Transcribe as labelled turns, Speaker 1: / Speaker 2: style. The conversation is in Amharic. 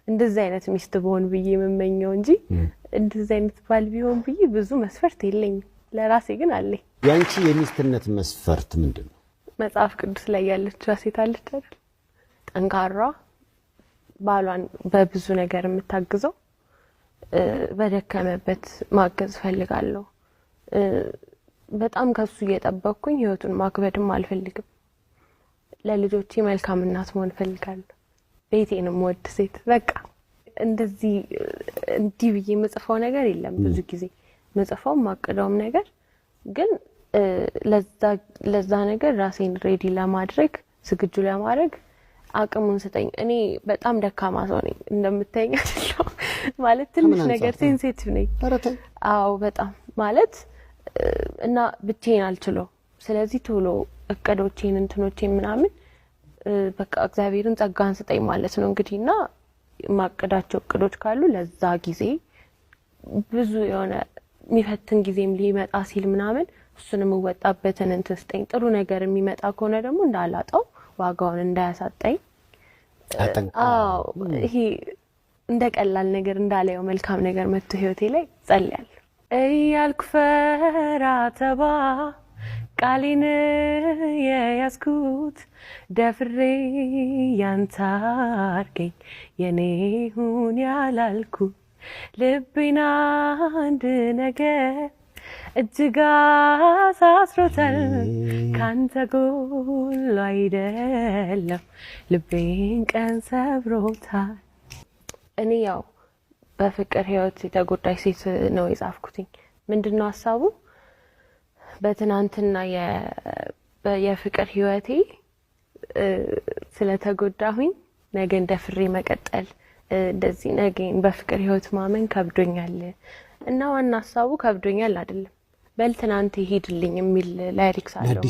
Speaker 1: እንደዚህ አይነት ሚስት በሆን ብዬ መመኘው እንጂ እንደዚህ አይነት ባል ቢሆን ብዬ ብዙ መስፈርት የለኝም ለራሴ ግን አለኝ
Speaker 2: ያንቺ የሚስትነት መስፈርት ምንድነው
Speaker 1: መጽሐፍ ቅዱስ ላይ ያለችው ሴት አለች አይደል ጠንካራ ባሏን በብዙ ነገር የምታግዘው በደከመበት ማገዝ ፈልጋለሁ በጣም ከሱ እየጠበቅኩኝ ህይወቱን ማክበድም አልፈልግም ለልጆቼ መልካም እናት መሆን ፈልጋለሁ ቤቴንም ወድ ሴት በቃ እንደዚህ እንዲህ ብዬ መጽፈው ነገር የለም ብዙ ጊዜ መጽፈው ማቀዳውም ነገር ግን ለዛ ነገር ራሴን ሬዲ ለማድረግ ዝግጁ ለማድረግ አቅሙን ሰጠኝ እኔ በጣም ደካማ ሰው ነኝ እንደምታየኝ አይደለም ማለት ትንሽ ነገር ሴንሲቲቭ ነኝ አዎ በጣም ማለት እና ብቻዬን አልችለው ስለዚህ ቶሎ እቅዶቼን እንትኖቼን ምናምን በቃ እግዚአብሔርን ጸጋን ሰጠኝ ማለት ነው እንግዲህና ማቀዳቸው እቅዶች ካሉ ለዛ ጊዜ ብዙ የሆነ የሚፈትን ጊዜም ሊመጣ ሲል ምናምን እሱንም ወጣበትን እንትን ሰጠኝ ጥሩ ነገር የሚመጣ ከሆነ ደግሞ እንዳላጣው ዋጋውን እንዳያሳጣኝ አዎ ይሄ እንደቀላል ነገር እንዳለው መልካም ነገር መጥቶ ህይወቴ ላይ ጸልያለሁ እያልኩ ፈራተባ ቃሌን የያዝኩት ደፍሬ ያንታርገኝ የኔ ሁን ያላልኩ ልቤና አንድ ነገር እጅግ አሳስሮታል ካንተ ጎል አይደለም ልቤን ቀን ሰብሮታል እኔ ያው በፍቅር ህይወት የተጎዳች ሴት ነው የጻፍኩትኝ ምንድነው ሐሳቡ በትናንትና የፍቅር ህይወቴ ስለተጎዳሁኝ ነገ እንደፍሬ መቀጠል እንደዚህ ነገን በፍቅር ህይወት ማመን ከብዶኛል እና ዋና ሐሳቡ ከብዶኛል አይደለም በል ትናንት ሄድልኝ የሚል ላይሪክስ አለው